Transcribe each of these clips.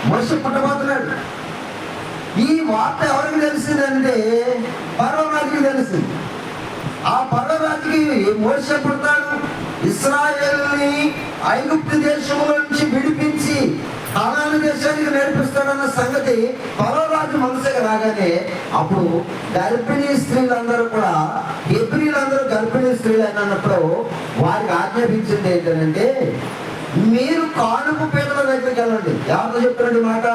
మోషే పుట్టబోతున్నాడు. ఈ వార్త ఎవరికి తెలిసిందంటే ఫరో రాజుకి తెలిసింది. ఆ ఫరో రాజుకి మోషే పుడతాడు, ఇశ్రాయేలుని ఐగుప్తు దేశంలో నుంచి విడిపించి కనాను దేశానికి నడిపిస్తాడన్న సంగతి ఫరో రాజు మనసుకి రాగానే అప్పుడు గర్భిణీ స్త్రీలందరూ కూడా, హెబ్రీలందరూ గర్భిణీ స్త్రీలు అన్నప్పుడు వారికి ఆజ్ఞాపించింది ఏంటంటే, మీరు కానుపు పీటల దగ్గరికి వెళ్ళండి. ఎవరితో చెప్తున్నాడు ఈ మాట?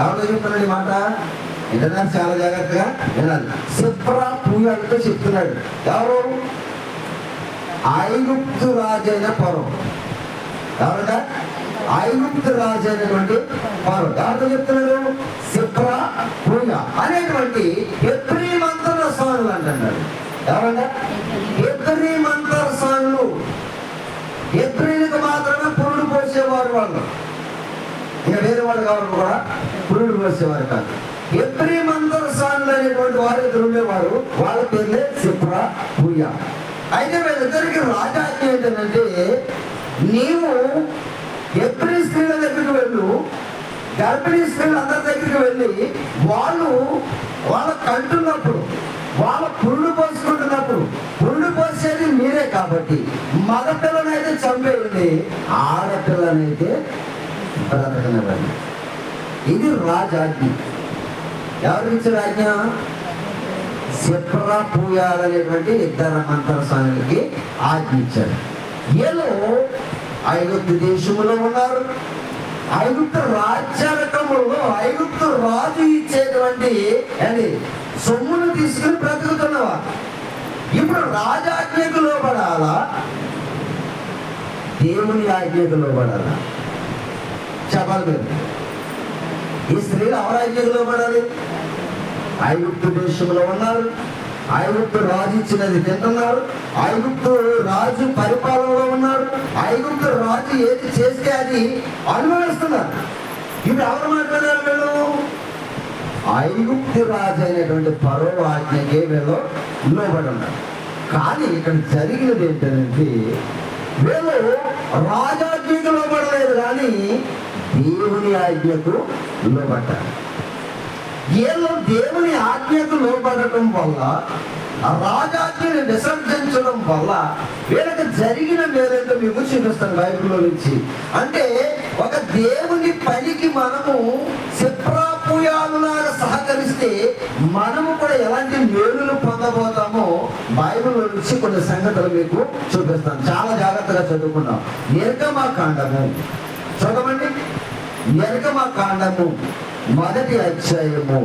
ఎవరితో చెప్తున్నాడు ఈ మాట? వినడానికి చాలా జాగ్రత్తగా వినాలి. సిప్రా పూయాలతో చెప్తున్నాడు. ఎవరు? ఐగుప్తు రాజైన ఫరో. ఎవరంట? ఐగుప్తు రాజు అయినటువంటి ఫరో. ఎవరితో చెప్తున్నాడు? సిప్రా పూయ అనేటువంటి హెబ్రీ మంత్ర స్వాములు అంటున్నాడు. ఎవరంట? హెబ్రీ మంత్ర స్వాములు. హెబ్రీలకు మాత్రమే పురుడు పోసేవారు వాళ్ళు, ఇంకా వేరే వాళ్ళు కావాలి కూడా పురుడు పోసేవారు కాదు. హెబ్రీ మంత్ర స్వాములు అనేటువంటి వారు ఇద్దరు ఉండేవారు. వాళ్ళ పేర్లే సిప్రా పూయ. అయితే వీళ్ళిద్దరికి రాజాజ్ఞ ఏంటంటే, నీవు హెబ్రీ స్త్రీల దగ్గరికి వెళ్ళు, గర్భిణీ స్త్రీలు అందరి దగ్గరికి వెళ్ళి వాళ్ళ కంటున్నప్పుడు, వాళ్ళ పురుడు పోసుకుంటున్నప్పుడు, పురుడు పోసేది మీరే కాబట్టి మగపిల్లనైతే చంపేయండి, ఆడపిల్లనైతే బ్రతకనివ్వండి. ఇది రాజాజ్ఞ. ఎవరికి ఇచ్చిన ఆజ్ఞ? సిప్రా పూయాలనేటువంటి ఇద్దరు మంత్ర స్వాములకి ఆజ్ఞ ఇచ్చాడు. వీళ్ళు ఐగుప్తు దేశంలో ఉన్నారు. ఐగుప్తు రాజ్యాధికారంలో ఐగుప్తు రాజు ఇచ్చేటువంటి సొమ్మును తీసుకుని బ్రతుకుతున్నవారు. ఇప్పుడు రాజాజ్ఞకు లోబడాలా, దేవుని ఆజ్ఞకు లోబడాలా? చెప్పాలి మీరు. ఈ స్త్రీలు ఎవరి ఆజ్ఞకు లోబడాలి? ఐగుప్తు దేశంలో ఉన్నారు. ఐగుప్తు రాజు ఇచ్చినది తింటున్నారు. ఐగుప్తు రాజు పరిపాలనలో ఉన్నారు. ఐగుప్తు రాజు ఏది చేస్తే అది అనుభవిస్తున్నారు. ఇప్పుడు ఎవరు మాట్లాడారు? వీళ్ళు ఐగుప్తు రాజు అయినటువంటి ఫరో ఆజ్ఞకే వీళ్ళు లోబడి ఉన్నారు. కానీ ఇక్కడ జరిగినది ఏంటంటే, వీళ్ళు రాజాజ్ఞకు లోబడలేదు, కానీ దేవుని ఆజ్ఞకు లోబడ్డారు. వీళ్ళు దేవుని ఆజ్ఞకు లోబడటం వల్ల, రాజాజ్ఞని విసర్జించడం వల్ల వీళ్ళకి జరిగిన మేలేంటో మీకు చూపిస్తాను బైబిల్లో నుంచి. అంటే ఒక దేవుని పనికి మనము సిప్రాపుయాలులాగా సహకరిస్తే మనము కూడా ఎలాంటి మేలులు పొందబోతామో బైబిల్లో నుంచి కొన్ని సంగతులు మీకు చూపిస్తాను. చాలా జాగ్రత్తగా చదువుకున్నాం. నిర్గమకాండము చదవండి. నిర్గమకాండము 1వ అధ్యాయము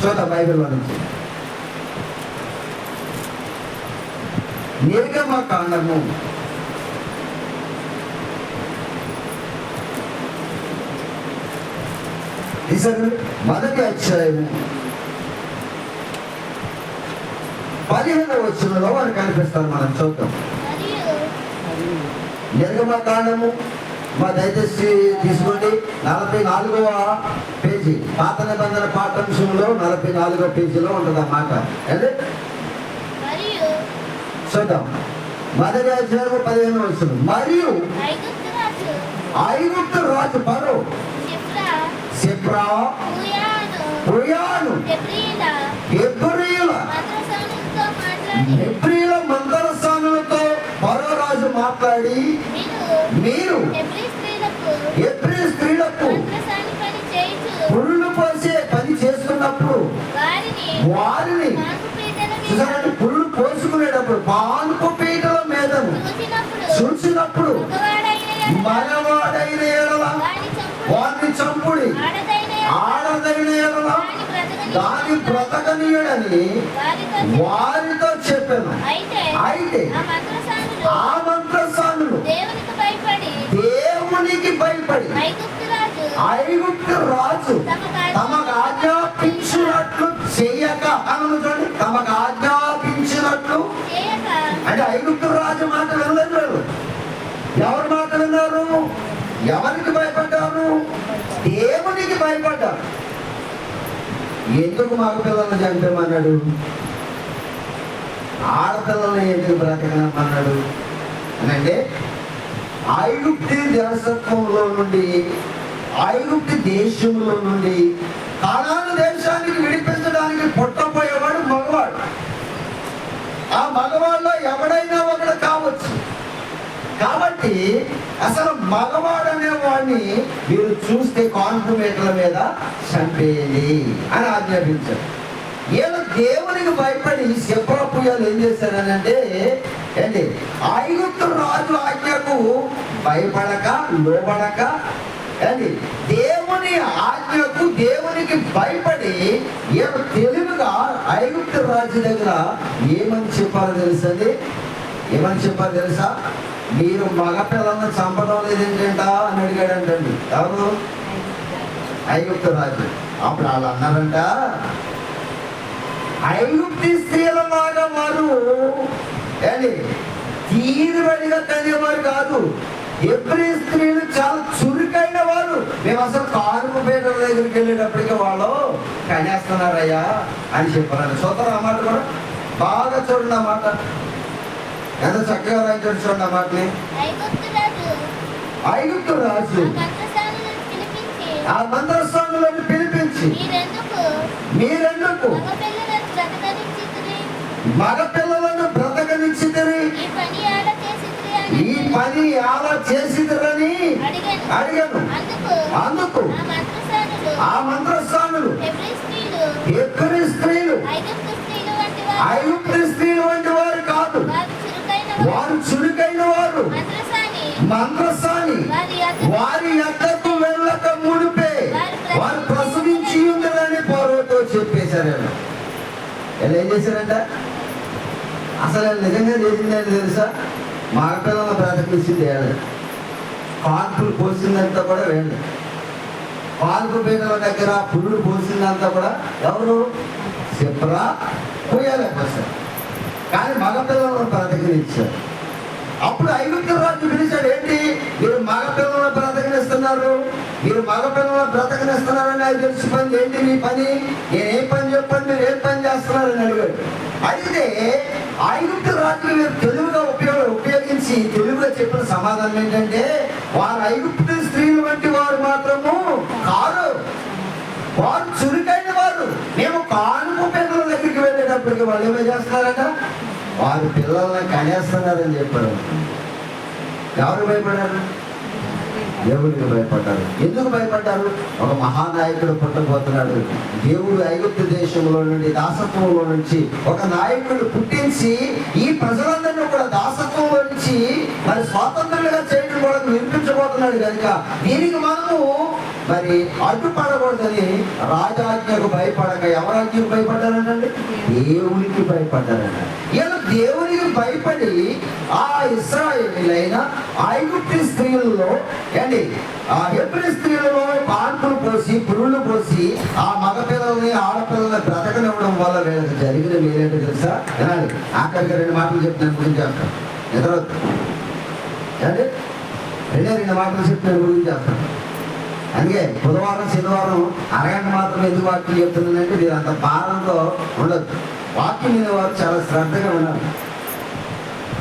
చూద్దాం బైబిల్లో నుంచి. నిర్గమకాండము 1వ అధ్యాయము 15వ వచనంలో వారు కనిపిస్తారు. మనం చూద్దాం. నిర్గమకాండము దయచేసి తీసుకోండి. 44వ పేజీ, పాత నిబంధన పాఠ్యాంశంలో 44వ పేజీలో ఉంటుంది ఆ మాట. చూద్దాం. 1వ అధ్యాయము 15వ వచనం. మరియు ఐగుప్తు రాజు ఫరో సిప్రా పూయాను హెబ్రీల మంత్రసానులతో ఫరో రాజు మాట్లాడి, మీరు హెబ్రీ స్త్రీలకు పురుడు పోసే పని చేస్తున్నప్పుడు వారిని పురుడు పోసుకునేటప్పుడు పానుపు పీటల మీద చూసినప్పుడు మగవాడైన ఎడల వారిని చంపుడి, ఆడదైన ఎడల దాని బ్రతకనీయుడని వారితో చెప్పాను. అయితే ఆ మంత్రసానులు దేవునికి భయపడి ఐగుప్తు రాజు తమకు ఆజ్ఞాపించినట్లు చేయక, చూడండి, తమకు ఆజ్ఞాపించినట్లు అంటే ఐగుప్తు రాజు మాట వినలేదు. ఎవరి మాట విన్నారు? ఎవరికి భయపడ్డారు? దేవునికి భయపడ్డారు. ఎందుకు మగ పిల్లల్ని చంపేమన్నాడు? ఆడపిల్లల్ని ఎందుకు బ్రతకనమన్నాడు అంటే, ఐగుప్తు దేశత్వంలో నుండి ఐగుప్తు దేశంలో నుండి కానాను దేశానికి విడిపించడానికి పుట్టబోయేవాడు మగవాడు. ఆ మగవాళ్ళలో ఎవడైనా ఒకడు కావచ్చు. కాబట్టి అసలు మగవాడు అనేవాడిని మీరు చూస్తే కాన్ఫర్మేటర్ల మీద చంపేయండి అని ఆజ్ఞాపించారు. వీళ్ళు దేవునికి భయపడి శిప్రపుయాలు ఏం చేశారనంటే ఏంటి, ఐగుప్తు రాజు ఆజ్ఞకు భయపడక లోబడక ఏంటి, దేవుని ఆజ్ఞకు దేవునికి భయపడి వీళ్ళు తెలివిగా ఐగుప్తు రాజు దగ్గర ఏమని చెప్పారో తెలుసండి? ఏమని చెప్పారు తెలుసా? మీరు మగ పిల్లలను చంపడం లేదేంటంట అని అడిగాడంటండి. ఎవరు? ఐగుప్తు రాజు. అప్పుడు వాళ్ళు అన్నారంట, ఐగుప్తి స్త్రీలలాగా వారు ఏంటి తీరుబడిగా కనేవారు కాదు. హెబ్రీ స్త్రీలు చాలా చురుకైన వారు. మేము అసలు కారుకు పేదల దగ్గరికి వెళ్ళేటప్పటికీ వాళ్ళు కనేస్తున్నారయ్యా అని చెప్పారు. సోదరు ఆ మాట కూడా బాగా చూడండి. ఆ మాట ఎంత చక్కగా రాయించాడు చూడండి. ఆ మాటని ఐగుప్తు రాజు ఆ మంత్రస్థానులను పిలిపించి మీరెందుకు మగ పిల్లలను బ్రతకనిచ్చితిరి, ఈ పని అలా చేసిదిరని అడిగాను. అందుకు ఆ మంత్రస్థానులు హెబ్రీ స్త్రీలు ఐగుప్తు స్త్రీలు వంటి వారు కాదు, వారు చురుకైన వారు, మంత్రసాని. వారి యొద్దకు వెళ్ళక మునిపే వారు ప్రసవించి ఉందని పౌరులతో చెప్పేశారు. ఎలా ఏం చేశారంట? అసలు నిజంగా చేసిందని తెలుసా? మగపిల్లల బ్రతకిచ్చింది వేళ, కాన్పులు పోసిందంతా కూడా వేళ, కాన్పు పీటల దగ్గర పురుడు పోసిందంతా కూడా ఎవరు? సిప్రా పోయాలేకపోతారు. కానీ మగపిల్లలను బ్రతకనిచ్చారు. అప్పుడు ఐగుప్తు రాజు పిలిచాడు, ఏంటి మీరు మగపిల్లలను బ్రతకనిస్తున్నారు, మీరు మగపిల్లలను బ్రతకనిస్తున్నారని అది తెలిసిపోయింది. ఏంటి మీ పని? నేనేం పని చెప్పండి, మీరు ఏం పని చేస్తున్నారని అడిగాడు. అయితే ఐగుప్తు రాజు మీరు తెలుగుగా ఉపయోగించి తెలుగుగా చెప్పిన సమాధానం ఏంటంటే, వారు ఐగుప్తు స్త్రీలు వంటి వారు మాత్రము కారు, వారు చురుకైన వారు. మేము కానుపు పిల్లల దగ్గరికి వెళ్ళేటప్పటికి వాళ్ళు ఏమై చేస్తున్నారట? వారు పిల్లల్ని కనేస్తున్నారని చెప్పారు. ఎవరు భయపడ్డారు? దేవుడికి భయపడ్డారు. ఎందుకు భయపడ్డారు? ఒక మహానాయకుడు పుట్టబోతున్నాడు. దేవుడు ఐగుప్తు దేశంలో నుండి, దాసత్వంలో నుంచి ఒక నాయకుడు పుట్టించి ఈ ప్రజలందరినీ కూడా దాసత్వంలో నుంచి మరి స్వాతంత్రులుగా చేయడం కూడా వినిపించబోతున్నాడు. కనుక దీనికి మనము మరి అడ్డుపడకూడదని రాజాజ్ఞకు భయపడక ఎవరాజ్ఞకు భయపడ్డారంటండి? దేవునికి భయపడ్డారంట. ఇలా దేవునికి భయపడి ఆ ఇశ్రాయేలీయులైన ఐగుప్తు స్త్రీలలో ఏంటి, ఆ హెబ్రీ స్త్రీలలో కాన్పులు పోసి పురుళ్ళు పోసి ఆ మగపిల్లల్ని ఆడపిల్లల్ని బ్రతకనివ్వడం వల్ల వీళ్ళకి జరిగిన మేలేంటో తెలుసా? వినాలి. ఆఖరికి 2 మాటలు చెప్తాను గురించి చెప్తాను. ఎదురొద్దు అంటే 2 మాటలు చెప్తాను గురించి చెప్తాను. అందుకే బుధవారం శనివారం అరగంట మాత్రం ఎందుకు వాక్యం చెప్తుందంటే మీరు అంత భారంతో ఉండొద్దు. వాక్యం వినేవారు చాలా శ్రద్ధగా ఉండాలి.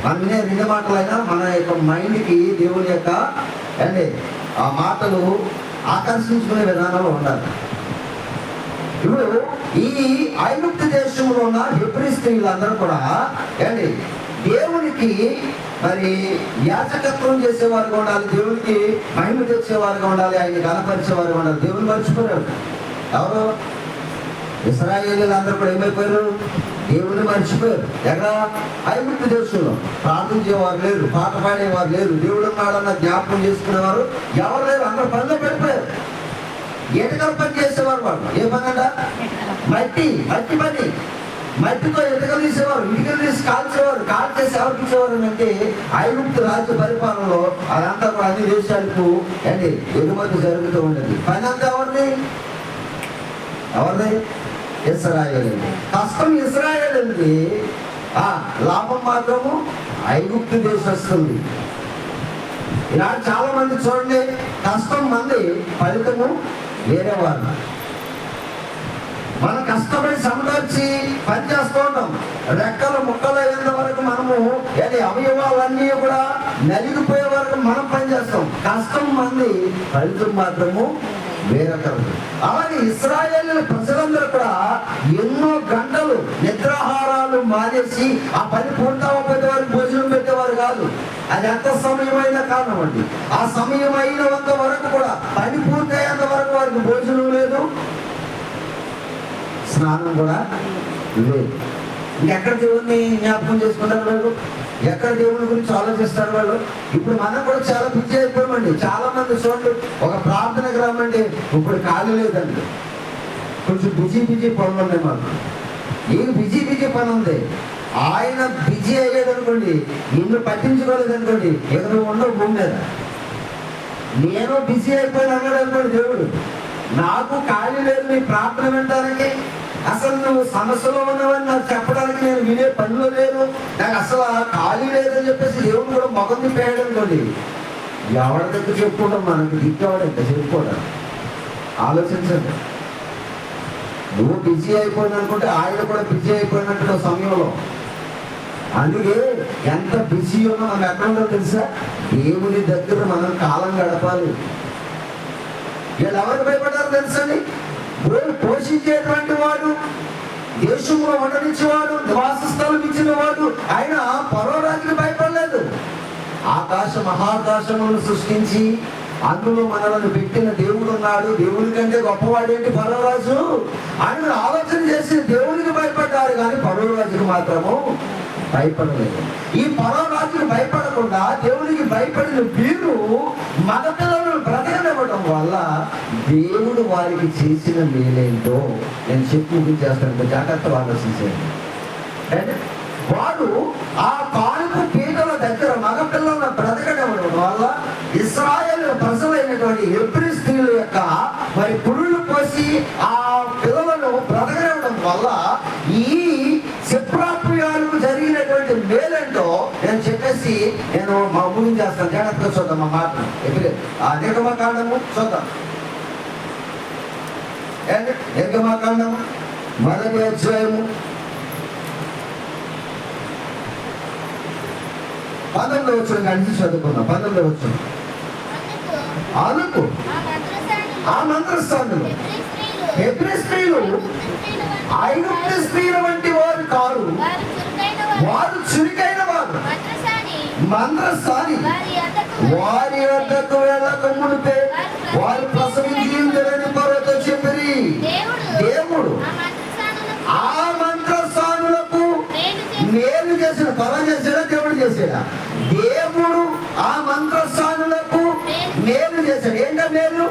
మనం వినే 2 మాటలైనా మన యొక్క మైండ్కి దేవుని యొక్క అంటే ఆ మాటలు ఆకర్షించుకునే విధానంలో ఉండాలి. ఇప్పుడు ఈ ఐగుప్తు దేశంలో ఉన్న హెబ్రీ స్త్రీలందరూ కూడా ఏంటి దేవునికి మరి యాజకత్వం చేసేవారుగా ఉండాలి, దేవునికి మహిమ తెచ్చేవారుగా ఉండాలి, ఆయన గణపరిచేవారుగా ఉండాలి. దేవుని మర్చిపోయారు. ఎవరు? ఇశ్రాయేలీయులు అందరూ కూడా ఏమైపోయారు? దేవుని మర్చిపోయారు. ఎక్కడ? ఐగుప్తు దేశంలో ప్రార్థించేవారు లేరు, పాట పాడేవారు లేరు, దేవుడు ఉన్నాడన్న జ్ఞాపకం చేసుకునేవారు ఎవరు లేరు. అందరూ పనిలో పడిపోయారు. ఎటుకల పని చేసేవారు. వాళ్ళు ఏ పని అంట? మట్టి పని. మట్టితో ఎటుకలు తీసేవారు, ఇటుకలు తీసి కాల్చేవారు. కాల్చేసి ఎవరికి ఇచ్చేవారు అంటే ఐగుప్తు రాజ్య పరిపాలనలో అదంతా కూడా అన్ని దేశాలకు ఏంటి ఎగుమతి జరుగుతూ ఉండేది. పని అంతా ఎవరిది? ఇశ్రాయేలీయులు. కష్టం ఇశ్రాయేలీయులది, లాభం మాత్రము ఐగుప్తు దేశస్తుంది. ఈనాడు చాలా మంది చూడండి, కష్టం మంది, ఫలితము వేరే వాళ్ళు. మనం కష్టపడి సమకూర్చి పని చేస్తూ ఉంటాం. రెక్కలు ముక్కలయ్యేంత వరకు మనము అవయవాలన్నీ కూడా నలిగిపోయే వరకు మనం పనిచేస్తాం. కష్టం మంది, ఫలితం మాత్రము వేరొకరు. అలాగే ఇశ్రాయేలు ప్రజలందరూ కూడా ఎన్నో గంటలు నిద్రాహారాలు మానేసి ఆ పని పూర్తవకపోతే వారికి భోజనం పెట్టేవారు కాదు. అది ఎంత సమయమైనా కానివ్వండి, ఆ సమయం అయినంత వరకు కూడా పని పూర్తయ్యేంత వరకు వారికి భోజనం లేదు, స్నానం కూడా లేదు. ఇంకెక్కడ దేవుణ్ణి జ్ఞాపకం చేసుకుంటారు వాళ్ళు? ఎక్కడ దేవుని గురించి ఆలోచిస్తారు వాళ్ళు? ఇప్పుడు మనం కూడా చాలా బిజీ అయిపోయామండి. చాలా మంది చూడండి, ఒక ప్రార్థనకు రమ్మండి, ఇప్పుడు ఖాళీ లేదండి, కొంచెం బిజీ పనులు ఉన్నాయి మాకు. ఏం బిజీ పని ఉంది? ఆయన బిజీ అయ్యాడు అనుకోండి, నిన్ను పట్టించుకోలేదు అనుకోండి, ఇక నువ్వు ఉండవు భూమి మీద. నేను బిజీ అయిపోయాను అన్నాడు అనుకోండి దేవుడు, నాకు ఖాళీ లేదు నీ ప్రార్థన వినడానికి, అసలు నువ్వు సమస్యలో ఉన్నావని నాకు చెప్పడానికి నేను వినే పనిలో లేదు, నాకు అసలు ఖాళీ లేదని చెప్పేసి దేవుడు కూడా మొగం తిప్పేయడం అనుకోండి. ఎవరి దగ్గర చెప్పుకుంటాం? మనకు దిక్కేవాడంట చెప్పుకోవడం. ఆలోచించండి. నువ్వు బిజీ అయిపోయింది అనుకుంటే ఆయన కూడా బిజీ అయిపోయినట్టు సమయంలో. అందుకే ఎంత బిజీ ఉన్నా మనం ఎక్కడ ఉందో తెలుసా? దేవుని దగ్గర మనం కాలం గడపాలి. వీళ్ళు ఎవరికి భయపడ్డారు తెలుసండి? పోషించేటువంటి వాడు, దేశంలో ఉండనిచ్చేవాడు, నివాస స్థలం ఇచ్చిన వాడు ఆయన ఫరో రాజుకి భయపడలేదు. మహాకాశములను సృష్టించి అందులో మనల్ని పెట్టిన దేవుడు ఉన్నాడు, దేవుడి కంటే గొప్పవాడేంటి ఫరో రాజు ఆయన ఆలోచన చేసి దేవుడికి భయపడ్డారు, కానీ ఫరో రాజుకి మాత్రము భయపడలేదు. ఈ ఫరో రాజుకి భయపడకుండా దేవుడికి భయపడిన వీరు మగ పిల్లలను బ్రతకనివ్వడం వల్ల దేవుడు వారికి చేసిన మేలేంటో నేను చెప్పి ముగించేస్తాను. జాగ్రత్తగా ఆలోచించేయండి. వాడు ఆ కానుక పీటల దగ్గర మగపిల్లలను బ్రతకనివ్వడం వల్ల ఇశ్రాయేలు ప్రజలైనటువంటి హెబ్రీ స్త్రీల యొక్క మరి పురుళ్ళు పోసి ఆ పిల్లలను బ్రతకనివ్వడం వల్ల ఈ సిప్రాప్రియాలకు జరిగినటువంటి మేలేంటో నేను చెప్పేసి నేను ముగించేస్తాను. జాగ్రత్తగా చూద్దాం మా మాట. నిర్గమకాండము చూద్దాం. నిర్గమకాండము 1వ అధ్యాయము 19వ వచనం కలిసి చదువుకుందాం. 19వ వచనం. అందుకు ఆ మంత్రస్థానులు హెబ్రీ స్త్రీలు ఐగుప్తు స్త్రీల వంటి వారు కారు, వారు చురుకైన వారు. మంత్రస్థాని వారి వద్దకు వెళ్ళక మునిపే వారు ప్రసవించిందని పర్వతో చెప్పిరి. దేవుడు ఆ మంత్రస్థానులకు మేలు చేసిన పరం చేసాడా? దేవుడు చేసాడా? దేవుడు ఆ మంత్రస్థానులకు మేలు చేశాడు. ఏంటో మేలు?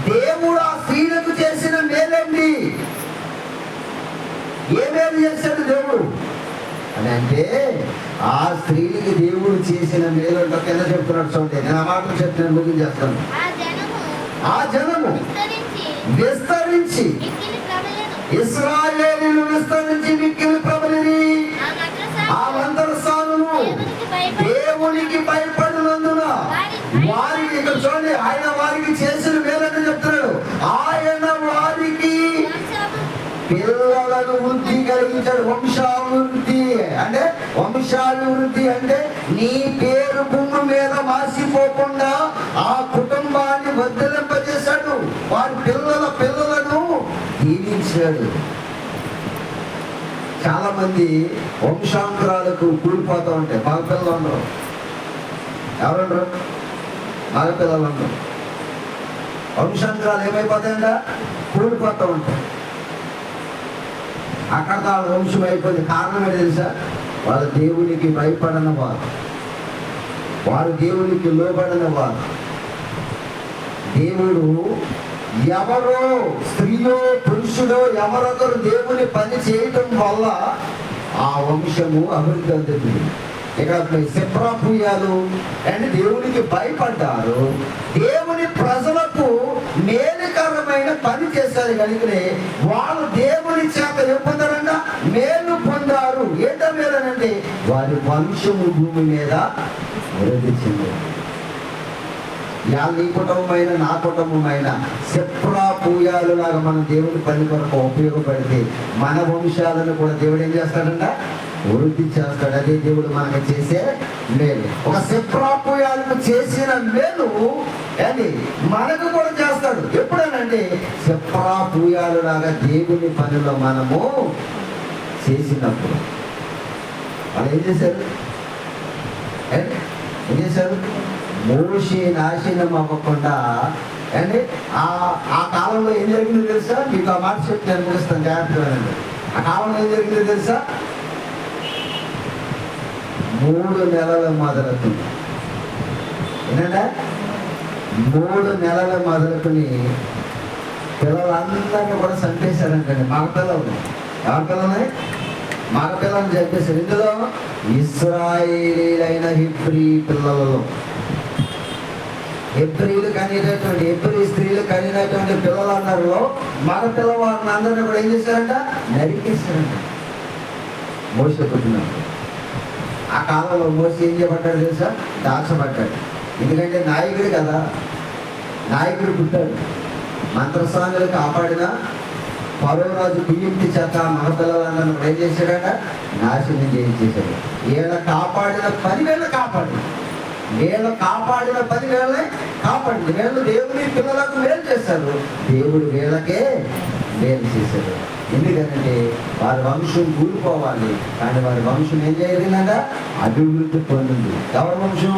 దేవుడు ఆ స్త్రీలకు చేసిన మేలండి. ఏ మేలు చేశాడు దేవుడు అని అంటే, ఆ స్త్రీలకి దేవుడు చేసిన మేలు అంటే కింద చెప్తున్నాడు చూడండి. నేను ఆ మాటలు చెప్తాను, ముగించేస్తాను. ఆ జనము విస్తరించి ఇశ్రాయేలీయులు విస్తరించి మిక్కిలి ప్రబలిరి. ఆ మంత్రస్థానులు దేవునికి భయపడినందున వారికి, ఇక్కడ చూడండి, ఆయన వారికి చేసిన మేలని చెప్తున్నాడు. ఆయన వారికి పిల్లలను వృద్ధి కలిగించాడు. వంశాభివృద్ధి అంటే నీ పేరు భూమి మీద మాసిపోకుండా ఆ కుటుంబాన్ని వర్ధిల్లింపజేశాడు. వారి పిల్లలను దీవించాడు. చాలా మంది వంశాంతరాలకు కూలిపోతూ ఉంటాయి. మగపిల్లలు ఉండరు. ఎవరుండరు? మగపిల్లలు ఉండరు. వంశాంతరాలు ఏమైపోతాయంట? కూలిపోతూ ఉంటాయి. అక్కడ వాళ్ళ వంశం అయిపోయింది. కారణం ఏంటి తెలుసా? వాళ్ళ దేవునికి భయపడని వారు దేవునికి లోబడిన వారు. దేవుడు ఎవరో స్త్రీయో పురుషుడో ఎవరొకరు దేవుని పని చేయటం వల్ల ఆ వంశము అభివృద్ధి అవుతుంది. ఇక్కడ సిప్రాపుయాలు అండ్ దేవునికి భయపడ్డారు. దేవుని ప్రజలకు మేలుకరమైన పని చేశారు కనుకనే వాళ్ళు దేవుని చేత పొందారంట, మేలు పొందారు. ఏంటో మేలనంటే వారి వంశము భూమి మీద వృద్ధి చెందారు. యా నీ కుటుంబమైన నా కుటుంబమైన సెప్రా పూయాలు లాగా మన దేవుడి పని కొరకు ఉపయోగపడితే మన వంశాలను కూడా దేవుడు ఏం చేస్తాడంట? వృద్ధి చేస్తాడు. అదే దేవుడు మనకు చేసే మేలు. ఒక సెప్రా పూయాలకు చేసిన మేలు అని మనకు కూడా చేస్తాడు. ఎప్పుడనంటే సెప్రా పూయాలు లాగా దేవుని పనిలో మనము చేసినప్పుడు. వాళ్ళు ఏం చేశారు? ఏం చేశారు? మోషే నాశనం అవ్వకుండా అంటే ఆ కాలంలో ఏం జరిగిందో తెలుసా? మీకు ఆ మాట చెప్తే నేను ముగిస్తాను, జాగ్రత్తగా. ఆ కాలంలో ఏం జరిగిందో తెలుసా? 3 నెలల మొదలుకుని ఏంటంటే 3 నెలల మొదలుకుని పిల్లలందరినీ కూడా చంపేశారంటండి. మగ పిల్లలు, ఎవరి పిల్లల్ని? మగ పిల్లల్ని చంపేశారు. ఇందులో ఇశ్రాయేలీలైన హెబ్రీ పిల్లలలో హెబ్రీలు కనినటువంటి హెబ్రీ స్త్రీలు కనినటువంటి పిల్లలందరిలో మగ పిల్లవాడిని అందరినీ కూడా ఏం చేశారంట? నరికేశారంట. మోసే పుట్టినప్పుడు ఆ కాలంలో మోసే ఏం చేయబడ్డాడు తెలుసా? దాచబడ్డాడు. ఎందుకంటే నాయకుడు కదా, నాయకుడు పుట్టాడు. మంత్రస్వాములు కాపాడిన ఫరో రాజు కుయుక్తి చేత మగపిల్లలందరినీ ఏం చేశాడట? నాశనం చేయించేశాడు. వీళ్ళ కాపాడిన 10 వేళ్ళ కాపాడు, వీళ్ళ కాపాడిన 10 వేళ్ళే కాపాడింది. వీళ్ళు దేవుని పిల్లలకు మేలు చేశారు, దేవుడు వీళ్ళకే మేలు చేశాడు. ఎందుకంటే వారి వంశం కూలిపోవాలి, కానీ వారి వంశం ఏం జరిగిందంట? అభివృద్ధి పొందింది. ఎవరి వంశం?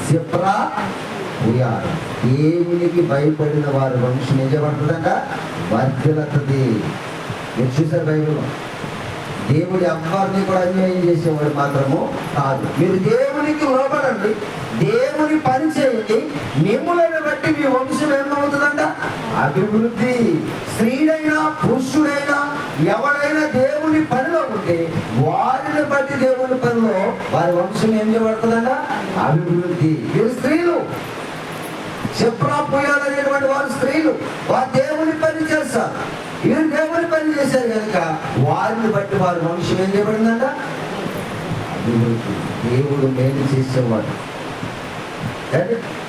సెప్రా పూయాలు. దేవునికి భయపడిన వారి వంశం ఏం చేయబడుతుందంట? వర్ధిల్లుతుంది. మీరు చూసారు బైబిల్లో దేవుడు ఎవరిని కూడా అన్యాయం చేసేవాడు మాత్రము కాదు. మీరు దేవునికి లోబడండి, దేవుని పని చేయండి, మిమ్ములను బట్టి మీ వంశం ఏమవుతుందంట? అభివృద్ధి. స్త్రీడైనా పురుషుడైనా ఎవరైనా దేవుని పనిలో ఉంటే వారిని బట్టి దేవుని పనిలో వారి వంశం ఏం చేయబడుతుందంట? అభివృద్ధి. వీరు స్త్రీలు, సెప్రా పూయాలు అనేటువంటి వారు స్త్రీలు, వారు దేవుని పని చేస్తారు. వీరు దేవుని పని చేశారు కనుక వారిని బట్టి వారి వంశం ఏం చేయబడిందంట? అభివృద్ధి. దేవుడు మేలు చేసేవాడు.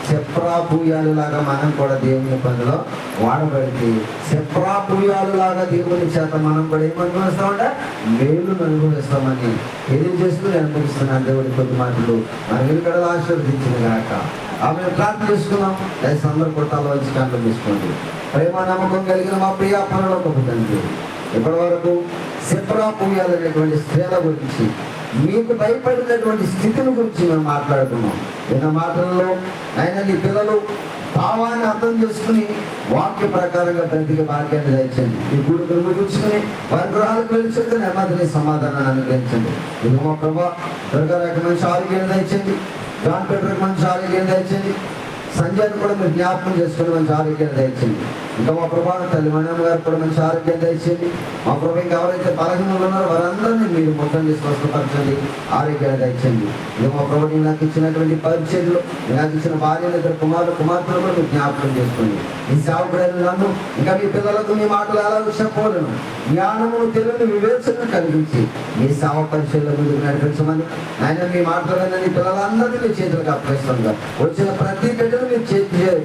సెప్రా పూయాలు లాగా మనం కూడా దేవుని పనిలో వాడబడితే సెప్రా పూయాలు లాగా దేవుని చేత మనం కూడా ఏమనుభవిస్తామంట? మేలు అనుభవిస్తామని తెలియజేస్తూ నేను ముగిస్తున్నాను. దేవుడి కొద్ది మాటలు మనం ఇక్కడ ఆశీర్వదించిన గాక. ఆమె ప్రార్థన చేసుకున్నాం. దయచేసి అందరూ కొట్టాలో వచ్చి కంటం తీసుకోండి. ప్రేమ నమ్మకం కలిగిన మా ప్రియ పరలోకపు తండ్రి, ఇప్పటి వరకు సెప్రా పూయాలు అనేటువంటి స్త్రీల గురించి, మీకు భయపడినటువంటి స్థితిని గురించి మేము మాట్లాడుతున్నాం. విన్న మాటల్లో అయినా నీ పిల్లలు భావాన్ని అర్థం చేసుకుని వాక్య ప్రకారంగా బ్రతికే భాగ్యాన్ని దయచండి. ఈ గుడిని ముగించుకుని వారి గృహాలకు వెళ్ళి నెమ్మదిని సమాధానాన్ని అనుగ్రహించండి. ఇది మా ప్రభా దుర్గారాకి మంచి ఆరోగ్యాన్ని దయచండి, జాన్ పీటర్కి మంచి ఆరోగ్యాన్ని దయచండి, సంజయ్ని కూడా మీరు జ్ఞాపకం చేసుకుని మంచి ఆరోగ్యాన్ని దయచేయండి. ఇంకా మా ప్రభా తల్లి మనమ్మ గారికి కూడా మంచి ఆరోగ్యాన్ని దయచేయండి. మా ప్రభు ఇంకా ఎవరైతే బలహీనలు ఉన్నారో వారందరినీ మీరు మొత్తం చేసి స్వస్థపరచండి, ఆరోగ్యాన్ని దయచేయండి. ఇది మా ప్రభు నేను నాకు ఇచ్చినటువంటి పరిచర్లు, నాకు ఇచ్చిన భార్యలు, 2 కుమార్తెలు కూడా మీరు జ్ఞాపకం చేసుకోండి. ఈ సేవకుడైన నన్ను ఇంకా మీ పిల్లలకు మీ మాటలు ఎలా చెప్పవలను జ్ఞానము, తెలివిని, వివేచనను కలిగించి మీ సేవ పరిచర్ల ముందుకు నడిపించమని ఆయన మీ మాటలు నీ పిల్లలందరినీ మీ చేతులకు అప్పగిస్తుందా. వచ్చిన ప్రతి బిడ్డను మీరు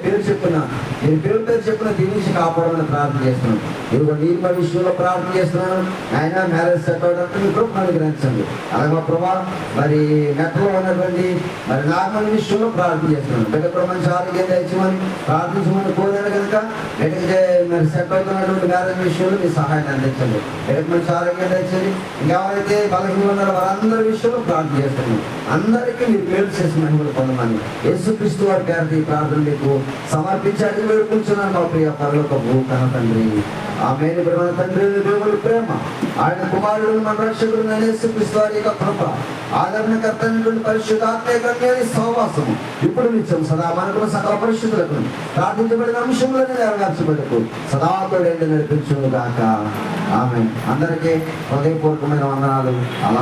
పేరు చెప్పిన మీరు పేరు చెప్పిన దీవించి కాపాడమని ప్రార్థన చేస్తున్నాను. ఇదిగో నీరు విషయంలో ప్రార్థన చేస్తున్నాను. ఆయన మ్యారేజ్ సెట్ అవడానికి మీ కృపను అనుగ్రహించండి. అలాగే మా ప్రభా మరి మెట్టలో ఉన్నటువంటి మరి నార్మల్ విషయంలో ప్రార్థన చేస్తున్నాను. బిడ్డ కూడా మంచి ఆరోగ్యం దయచేయమని ప్రార్థించమని కోరాను కనుక బిడ్డకి మరి సెట్ అవుతున్నటువంటి మ్యారేజ్ విషయంలో మీ సహాయాన్ని అందించండి. బిడ్డకు మంచి ఆరోగ్యం దయచేయండి. ఇంకెవరైతే బలహీన ఉన్నారో వారందరి విషయంలో ప్రార్థన చేస్తున్నాను. అందరికీ మీరు పేరు చేసి మహిమలు పొందమని యేసుక్రీస్తు వారి గారి ప్రార్థన మీకు సమర్పించాలి వేడుకుంటున్నాను. మా ప్రియ పరలోకపు కన్న తండ్రి, ఆమేన్. మన తండ్రి దేవుని ప్రేమ, ఆయన కుమారుడు మన రక్షకుడు యేసుక్రీస్తు వారి యొక్క కృప, ఆదరణకర్త పరిశుద్ధాత్మ సహవాసము ఇప్పుడు నిత్యం సదా మనకు సకల పరిశుద్ధులకు ప్రార్థించబడిన అంశంలోనే నెరవేర్చబడకు సదా తోడేంటి నడిపించును గాక. ఆమేన్. అందరికీ హృదయపూర్వకమైన వందనాలు. అలా